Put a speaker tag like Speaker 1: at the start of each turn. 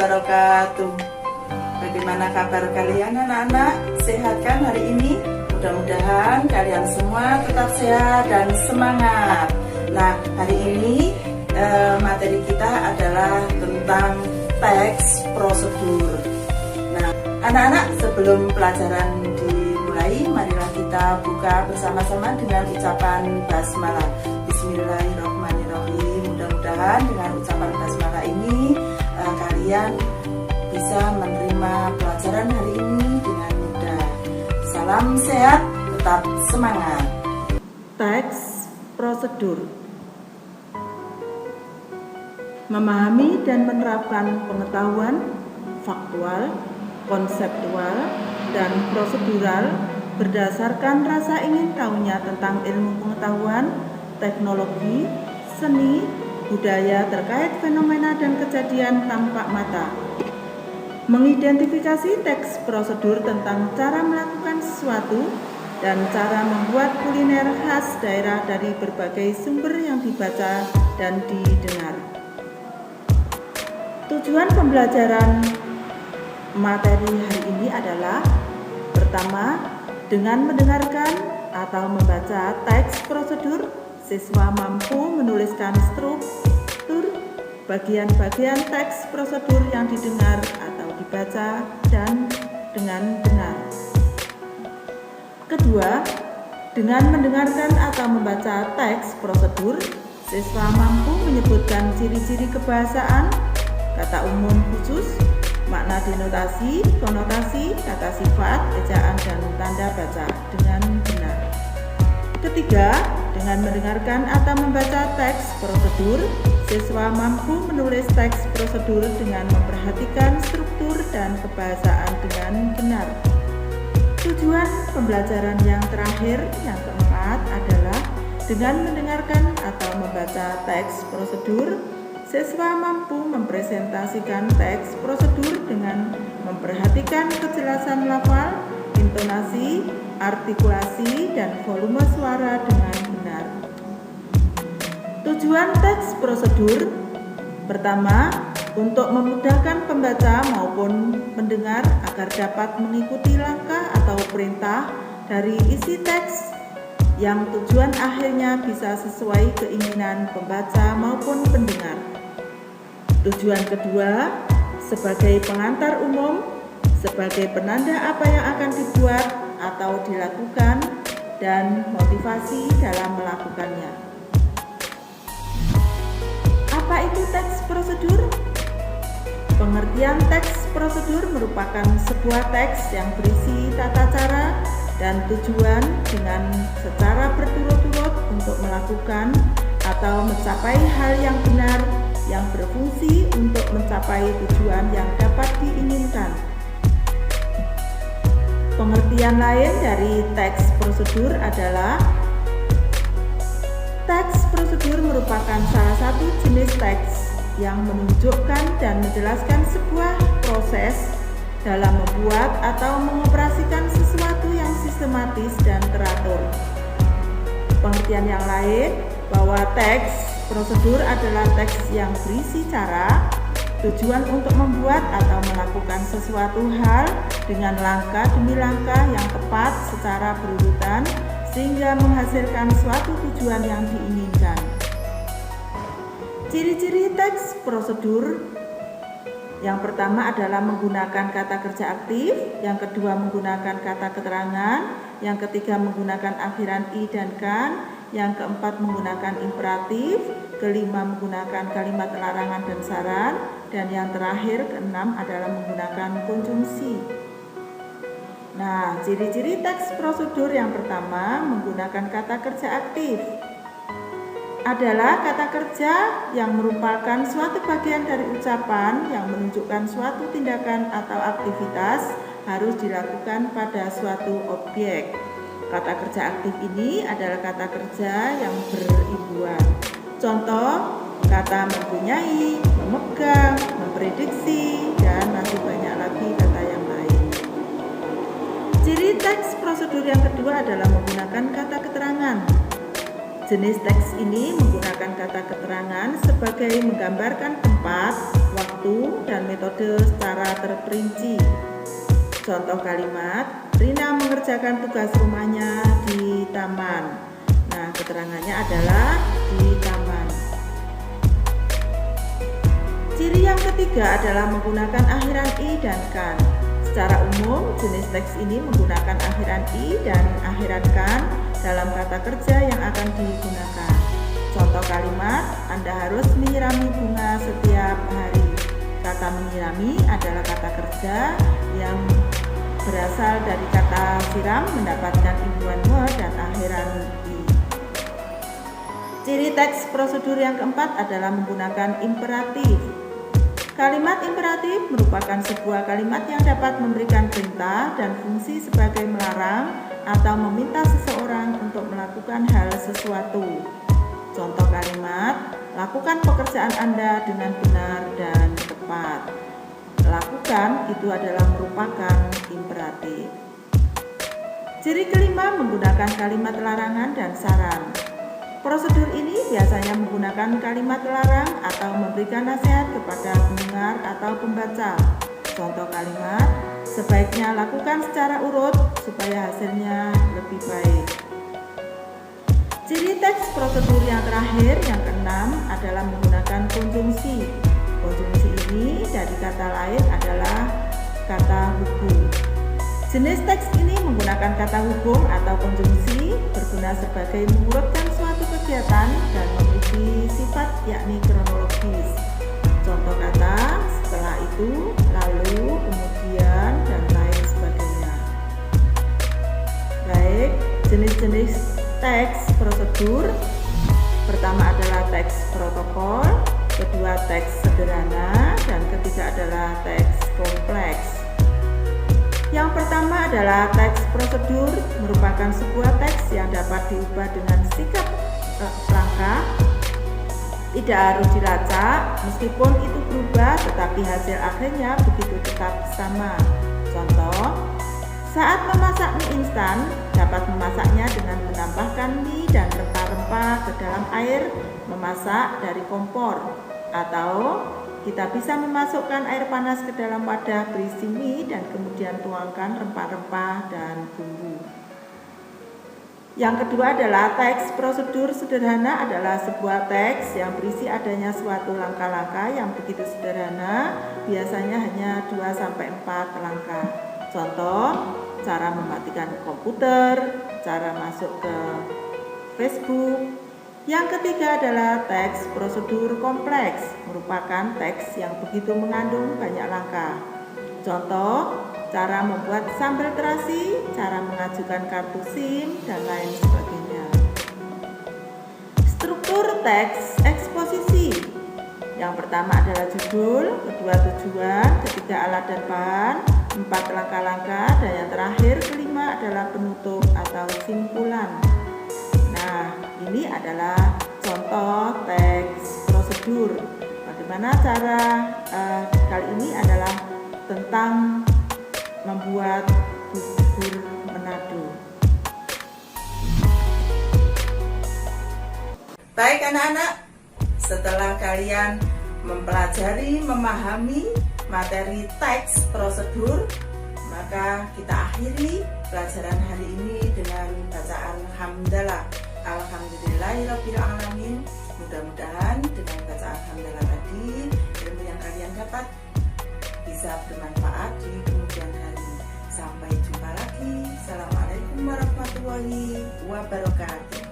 Speaker 1: wabarakatuh. Bagaimana kabar kalian anak-anak? Sehat kan hari ini? Mudah-mudahan kalian semua tetap sehat dan semangat. Nah, hari ini materi kita adalah tentang teks prosedur. Nah, anak-anak, sebelum pelajaran dimulai, marilah kita buka bersama-sama dengan ucapan basmalah. Bismillahirrahmanirrahim. Mudah-mudahan dengan ucapan basmalah ini kalian bisa menerima pelajaran hari ini dengan mudah. Salam sehat, tetap semangat. Teks prosedur. Memahami dan menerapkan pengetahuan faktual, konseptual, dan prosedural berdasarkan rasa ingin tahunya tentang ilmu pengetahuan, teknologi, seni, budaya terkait fenomena dan kejadian tampak mata. Mengidentifikasi teks prosedur tentang cara melakukan sesuatu dan cara membuat kuliner khas daerah dari berbagai sumber yang dibaca dan didengar. Tujuan pembelajaran materi hari ini adalah: pertama, dengan mendengarkan atau membaca teks prosedur, siswa mampu menuliskan struktur bagian-bagian teks prosedur yang didengar atau dibaca dan dengan benar. Kedua, dengan mendengarkan atau membaca teks prosedur, siswa mampu menyebutkan ciri-ciri kebahasaan, kata umum khusus, makna denotasi, konotasi, kata sifat, ejaan, dan tanda baca dengan benar. Ketiga, dengan mendengarkan atau membaca teks prosedur, siswa mampu menulis teks prosedur dengan memperhatikan struktur dan kebahasaan dengan benar. Tujuan pembelajaran yang terakhir, yang keempat, adalah dengan mendengarkan atau membaca teks prosedur, siswa mampu mempresentasikan teks prosedur dengan memperhatikan kejelasan lafal, intonasi, artikulasi, dan volume suara dengan benar. Tujuan teks prosedur: pertama, untuk memudahkan pembaca maupun mendengar agar dapat mengikuti langkah atau perintah dari isi teks yang tujuan akhirnya bisa sesuai keinginan pembaca maupun pendengar. Tujuan kedua, sebagai pengantar umum, sebagai penanda apa yang akan dibuat atau dilakukan dan motivasi dalam melakukannya. Apa itu teks prosedur? Pengertian teks prosedur merupakan sebuah teks yang berisi tata cara dan tujuan dengan secara berturut-turut untuk melakukan atau mencapai hal yang benar yang berfungsi untuk mencapai tujuan yang dapat diinginkan. Pengertian lain dari teks prosedur adalah: teks prosedur merupakan salah satu jenis teks yang menunjukkan dan menjelaskan sebuah proses dalam membuat atau mengoperasikan sesuatu yang sistematis dan teratur. Pengertian yang lain bahwa teks prosedur adalah teks yang berisi cara, tujuan untuk membuat atau melakukan sesuatu hal dengan langkah demi langkah yang tepat secara berurutan sehingga menghasilkan suatu tujuan yang diinginkan. Ciri-ciri teks prosedur: yang pertama adalah menggunakan kata kerja aktif, yang kedua menggunakan kata keterangan, yang ketiga menggunakan akhiran i dan kan, yang keempat menggunakan imperatif, kelima menggunakan kalimat larangan dan saran, dan yang terakhir keenam adalah menggunakan konjungsi. Nah, ciri-ciri teks prosedur yang pertama, menggunakan kata kerja aktif, adalah kata kerja yang merupakan suatu bagian dari ucapan yang menunjukkan suatu tindakan atau aktivitas harus dilakukan pada suatu objek. Kata kerja aktif ini adalah kata kerja yang beribuan. Contoh, kata mempunyai, memegang, memprediksi, dan masih banyak lagi kata yang lain. Ciri teks prosedur yang kedua adalah menggunakan kata keterangan. Jenis teks ini menggunakan kata keterangan sebagai menggambarkan tempat, waktu, dan metode secara terperinci. Contoh kalimat, Rina mengerjakan tugas rumahnya di taman. Nah, keterangannya adalah di taman. Ciri yang ketiga adalah menggunakan akhiran i dan kan. Secara umum, jenis teks ini menggunakan akhiran i dan akhiran kan dalam kata kerja yang akan digunakan. Contoh kalimat, Anda harus menyirami bunga setiap hari. Kata menyirami adalah kata kerja yang berasal dari kata siram mendapatkan imbuhan me dan akhiran i. Ciri teks prosedur yang keempat adalah menggunakan imperatif. Kalimat imperatif merupakan sebuah kalimat yang dapat memberikan perintah dan fungsi sebagai melarang atau meminta seseorang untuk melakukan hal sesuatu. Contoh kalimat, lakukan pekerjaan Anda dengan benar dan tepat. Lakukan itu adalah merupakan imperatif. Ciri kelima menggunakan kalimat larangan dan saran. Prosedur ini biasanya menggunakan kalimat larang atau memberikan nasihat kepada pendengar atau pembaca. Contoh kalimat, sebaiknya lakukan secara urut supaya hasilnya lebih baik. Ciri teks prosedur yang terakhir, yang keenam, adalah menggunakan konjungsi. Konjungsi ini dari kata lain adalah kata hubung. Jenis teks ini menggunakan kata hubung atau konjungsi berguna sebagai mengurutkan suatu kegiatan dan memiliki sifat yakni kronologis. Contoh kata, setelah itu, lalu, kemudian, dan lain sebagainya. Baik, jenis-jenis teks prosedur. Pertama adalah teks protokol, kedua teks sederhana, dan ketiga adalah teks kompleks. Yang pertama adalah teks prosedur, merupakan sebuah teks yang dapat diubah dengan sikap langkah. Tidak harus dilacak, meskipun itu berubah tetapi hasil akhirnya begitu tetap sama. Contoh, saat memasak mie instan, dapat memasaknya dengan menambahkan mie dan rempah-rempah ke dalam air memasak dari kompor. Atau kita bisa memasukkan air panas ke dalam wadah berisi mie dan kemudian tuangkan rempah-rempah dan bumbu. Yang kedua adalah teks prosedur sederhana, adalah sebuah teks yang berisi adanya suatu langkah-langkah yang begitu sederhana, biasanya hanya 2-4 langkah. Contoh, cara mematikan komputer, cara masuk ke Facebook. Yang ketiga adalah teks prosedur kompleks, merupakan teks yang begitu mengandung banyak langkah. Contoh, cara membuat sambal terasi, cara mengajukan kartu SIM, dan lain sebagainya. Struktur teks eksposisi. Yang pertama adalah judul, kedua tujuan, ketiga alat dan bahan, 4 langkah-langkah, dan yang terakhir kelima adalah penutup atau simpulan. Nah, ini adalah contoh teks prosedur. Bagaimana cara kali ini adalah tentang membuat bubur Manado. Baik anak-anak, setelah kalian mempelajari, memahami materi teks prosedur, maka kita akhiri pelajaran hari ini dengan bacaan hamdalah. Alhamdulillahirabbil alamin. Mudah-mudahan dengan bacaan hamdalah tadi ilmu yang kalian dapat bisa bermanfaat di kemudian hari. Sampai jumpa lagi. Assalamualaikum warahmatullahi wabarakatuh.